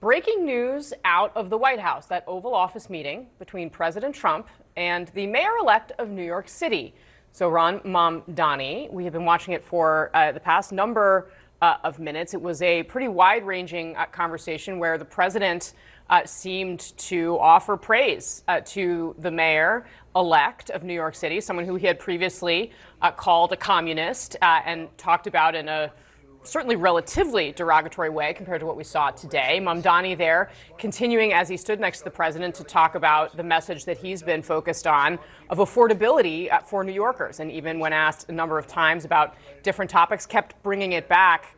breaking news out of the White House, that Oval Office meeting between President Trump and the mayor-elect of New York City, Zohran Mamdani. We have been watching it for the past number of minutes. It was a pretty wide-ranging conversation where the president seemed to offer praise to the mayor-elect of New York City, someone who he had previously called a communist and talked about in a certainly relatively derogatory way compared to what we saw today. Mamdani there continuing as he stood next to the president to talk about the message that he's been focused on of affordability for New Yorkers. And even when asked a number of times about different topics, kept bringing it back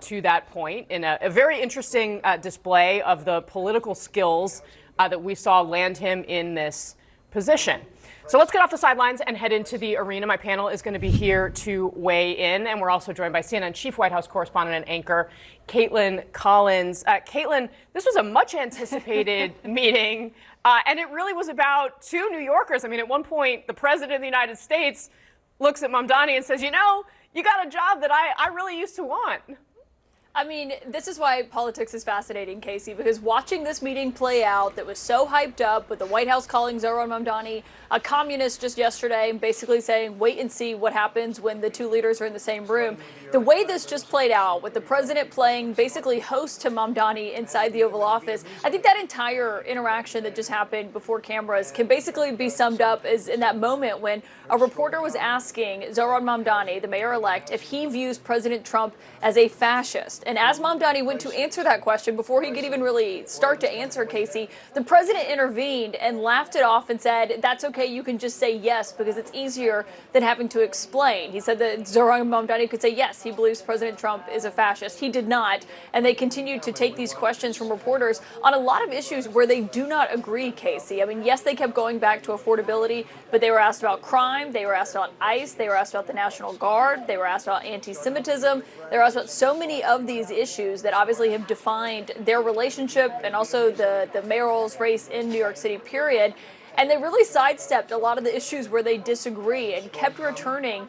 to that point in a very interesting display of the political skills that we saw land him in this position. So let's get off the sidelines and head into the arena. My panel is going to be here to weigh in, and we're also joined by CNN chief White House correspondent and anchor Caitlyn Collins. Caitlyn, this was a much anticipated meeting, and it really was about two New Yorkers. I mean, at one point, the president of the United States looks at Mamdani and says, you know, you got a job that I really used to want. I mean, this is why politics is fascinating, Casey, because watching this meeting play out that was so hyped up with the White House calling Zohran Mamdani a communist just yesterday and basically saying, wait and see what happens when the two leaders are in the same room. The way this just played out with the president playing basically host to Mamdani inside the Oval Office, I think that entire interaction that just happened before cameras can basically be summed up as in that moment when a reporter was asking Zohran Mamdani, the mayor-elect, if he views President Trump as a fascist. And as Mamdani went to answer that question, before he could even really start to answer, Casey, the president intervened and laughed it off and said, that's okay, you can just say yes because it's easier than having to explain. He said that Zohran Mamdani could say yes, he believes President Trump is a fascist. He did not, and they continued to take these questions from reporters on a lot of issues where they do not agree, Casey. I mean, yes, they kept going back to affordability, but they were asked about crime, they were asked about ICE, they were asked about the National Guard, they were asked about anti-Semitism, they were asked about so many of these issues that obviously have defined their relationship and also the mayoral's race in New York City, period. And they really sidestepped a lot of the issues where they disagree and kept returning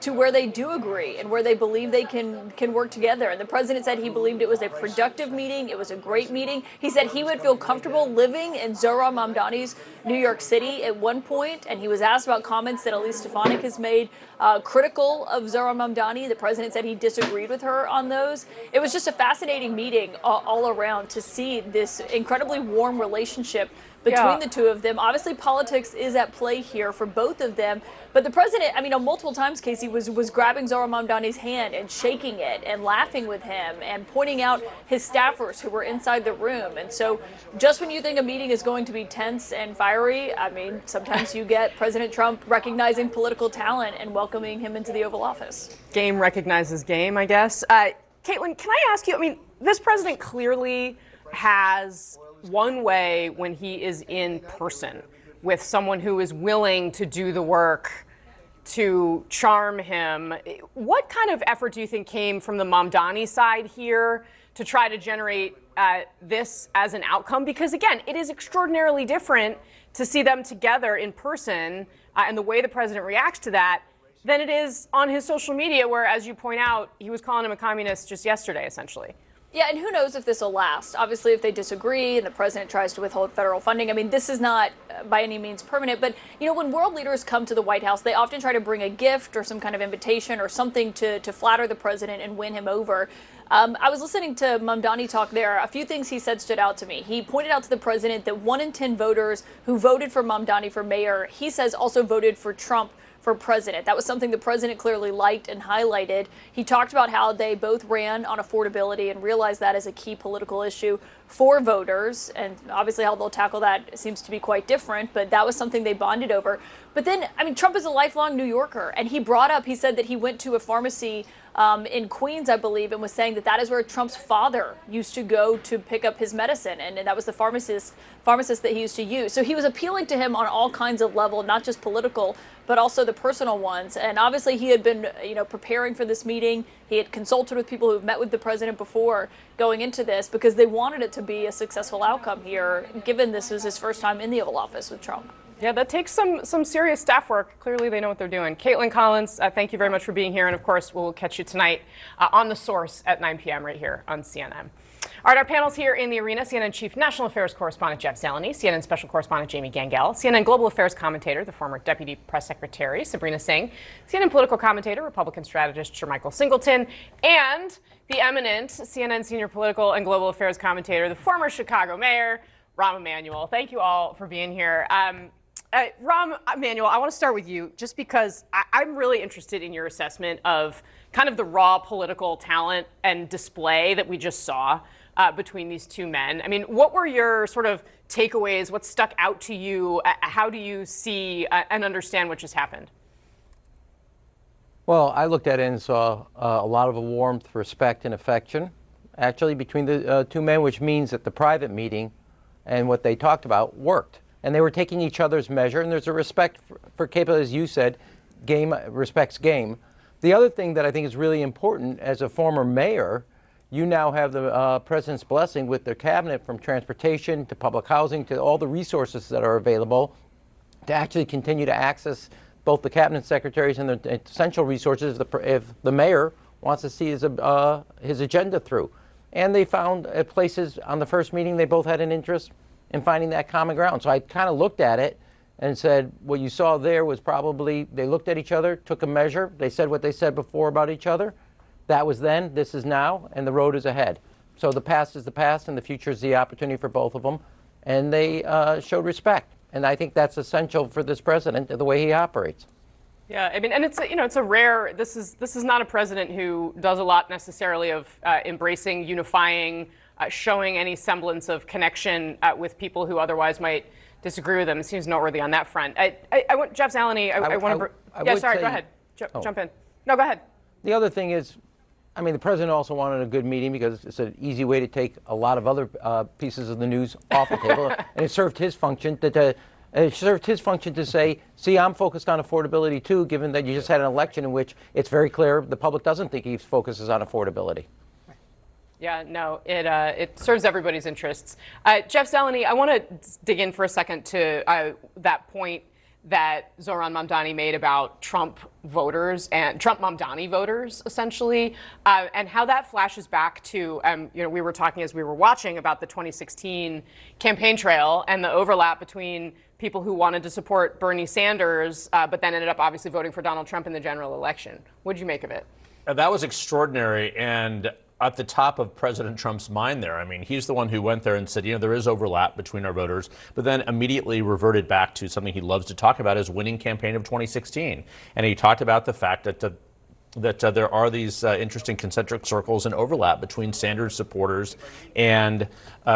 to where they do agree and where they believe they can work together. And the president said he believed it was a productive meeting. It was a great meeting. He said he would feel comfortable living in Zohran Mamdani's New York City at one point. And he was asked about comments that Elise Stefanik has made critical of Zohran Mamdani. The president said he disagreed with her on those. It was just a fascinating meeting all around to see this incredibly warm relationship between the two of them. Obviously, politics is at play here for both of them. But the president, I mean, on multiple times, Casey, was grabbing Zohran Mamdani's hand and shaking it and laughing with him and pointing out his staffers who were inside the room. And so just when you think a meeting is going to be tense and fiery, I mean, sometimes you get President Trump recognizing political talent and welcoming him into the Oval Office. Game recognizes game, I guess. Caitlyn, can I ask you, I mean, this president clearly has one way when he is in person with someone who is willing to do the work to charm him. What kind of effort do you think came from the Mamdani side here to try to generate this as an outcome? Because again, it is extraordinarily different to see them together in person and the way the president reacts to that than it is on his social media where, as you point out, he was calling him a communist just yesterday, essentially. Yeah, and who knows if this will last. Obviously, if they disagree and the president tries to withhold federal funding, I mean, this is not by any means permanent. But, you know, when world leaders come to the White House, they often try to bring a gift or some kind of invitation or something to flatter the president and win him over. I was listening to Mamdani talk there. A few things he said stood out to me. He pointed out to the president that 1 in 10 voters who voted for Mamdani for mayor, he says also voted for Trump for president. That was something the president clearly liked and highlighted. He talked about how they both ran on affordability and realized that as a key political issue for voters. And obviously how they'll tackle that seems to be quite different, but that was something they bonded over. But then, I mean, Trump is a lifelong New Yorker, and he said that he went to a pharmacy in Queens, I believe, and was saying that is where Trump's father used to go to pick up his medicine, and that was the pharmacist that he used to use. So he was appealing to him on all kinds of levels, not just political, but also the personal ones. And obviously he had been, preparing for this meeting. He had consulted with people who have met with the president before going into this because they wanted it to be a successful outcome here, given this is his first time in the Oval Office with Trump. Yeah, that takes some serious staff work. Clearly, they know what they're doing. Caitlyn Collins, thank you very much for being here. And of course, we'll catch you tonight on The Source at 9 p.m. right here on CNN. All right, our panel's here in the arena. CNN Chief National Affairs Correspondent Jeff Zeleny, CNN Special Correspondent Jamie Gangel, CNN Global Affairs Commentator, the former Deputy Press Secretary Sabrina Singh, CNN Political Commentator, Republican Strategist Sir Michael Singleton, and the eminent CNN Senior Political and Global Affairs Commentator, the former Chicago Mayor, Rahm Emanuel. Thank you all for being here. Rahm Emanuel, I want to start with you just because I'm really interested in your assessment of kind of the raw political talent and display that we just saw between these two men. I mean, what were your sort of takeaways? What stuck out to you? How do you see and understand what just happened? Well, I looked at it and saw a lot of warmth, respect, and affection, actually, between the two men, which means that the private meeting and what they talked about worked. And they were taking each other's measure, and there's a respect for Caitlyn, as you said, game respects game. The other thing that I think is really important, as a former mayor, you now have the president's blessing with their cabinet, from transportation to public housing to all the resources that are available to actually continue to access both the cabinet secretaries and the essential resources if the mayor wants to see his agenda through. And they found places on the first meeting they both had an interest in finding that common ground. So I kind of looked at it and said, what you saw there was probably they looked at each other, took a measure, they said what they said before about each other. That was then, this is now, and the road is ahead. So the past is the past, and the future is the opportunity for both of them. And they showed respect. And I think that's essential for this president, the way he operates. Yeah, I mean, and it's a rare. This is not a president who does a lot necessarily of embracing, unifying, showing any semblance of connection with people who otherwise might disagree with him. It seems noteworthy on that front. I want Jeff Zeleny. I want to. Yeah, sorry. Go ahead. Jump in. No, go ahead. The other thing is, I mean, the president also wanted a good meeting because it's an easy way to take a lot of other pieces of the news off the table, and it served his function to say, see, I'm focused on affordability too, given that you just had an election in which it's very clear the public doesn't think he focuses on affordability. Yeah, no, it serves everybody's interests. Jeff Zeleny, I want to dig in for a second to that point that Zohran Mamdani made about Trump voters and Trump Mamdani voters, essentially, and how that flashes back to, we were talking as we were watching about the 2016 campaign trail and the overlap between people who wanted to support Bernie Sanders, but then ended up obviously voting for Donald Trump in the general election. What did you make of it? That was extraordinary, and at the top of President Trump's mind there. I mean, he's the one who went there and said, there is overlap between our voters, but then immediately reverted back to something he loves to talk about, his winning campaign of 2016. And he talked about the fact that there are these interesting concentric circles and overlap between Sanders supporters and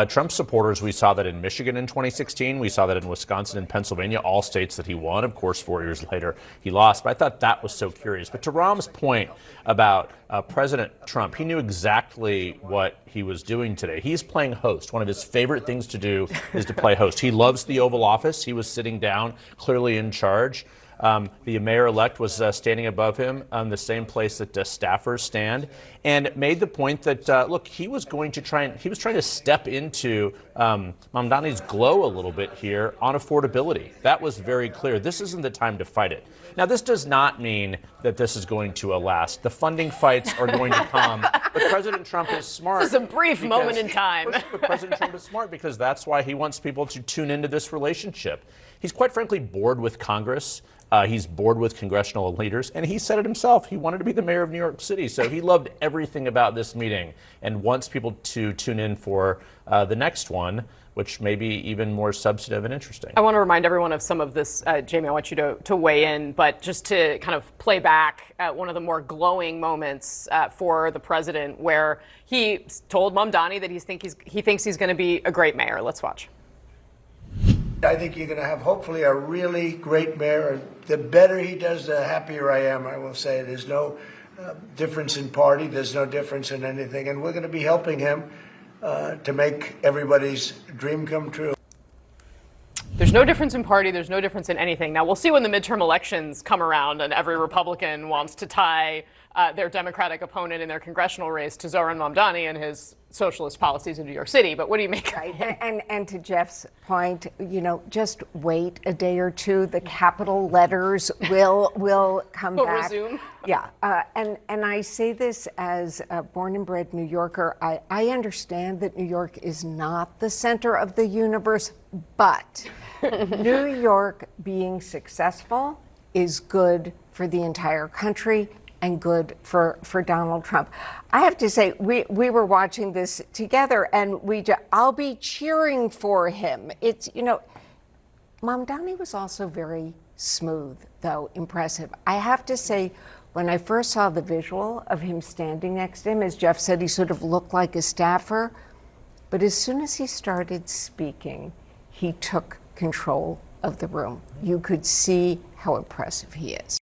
Trump supporters. We saw that in Michigan in 2016. We saw that in Wisconsin and Pennsylvania, all states that he won. Of course, 4 years later, he lost. But I thought that was so curious. But to Rahm's point about President Trump, he knew exactly what he was doing today. He's playing host. One of his favorite things to do is to play host. He loves the Oval Office. He was sitting down, clearly in charge. The mayor-elect was standing above him on the same place that staffers stand, and made the point that, look, he was trying to step into Mamdani's glow a little bit here on affordability. That was very clear. This isn't the time to fight it. Now, this does not mean that this is going to last. The funding fights are going to come, but President Trump is smart. This is a brief moment in time. But President Trump is smart because that's why he wants people to tune into this relationship. He's quite frankly bored with Congress. He's bored with congressional leaders, and he said it himself. He wanted to be the mayor of New York City, so he loved everything about this meeting and wants people to tune in for the next one, which may be even more substantive and interesting. I want to remind everyone of some of this. Jamie, I want you to weigh in, but just to kind of play back one of the more glowing moments for the president, where he told Mamdani that he thinks he's going to be a great mayor. Let's watch. I think you're going to have hopefully a really great mayor. The better he does, the happier I am, I will say. There's no difference in party. There's no difference in anything. And we're going to be helping him to make everybody's dream come true. There's no difference in party. There's no difference in anything. Now, we'll see when the midterm elections come around and every Republican wants to tie their Democratic opponent in their congressional race to Zohran Mamdani and his socialist policies in New York City. But what do you make? Right. And to Jeff's point, just wait a day or two. The capital letters will come Will back. resume. Yeah. And I say this as a born and bred New Yorker. I understand that New York is not the center of the universe, but New York being successful is good for the entire country and good for Donald Trump. I have to say, we were watching this together, and I'll be cheering for him. It's, Mamdani was also very smooth, though impressive. I have to say, when I first saw the visual of him standing next to him, as Jeff said, he sort of looked like a staffer. But as soon as he started speaking, he took control of the room. You could see how impressive he is.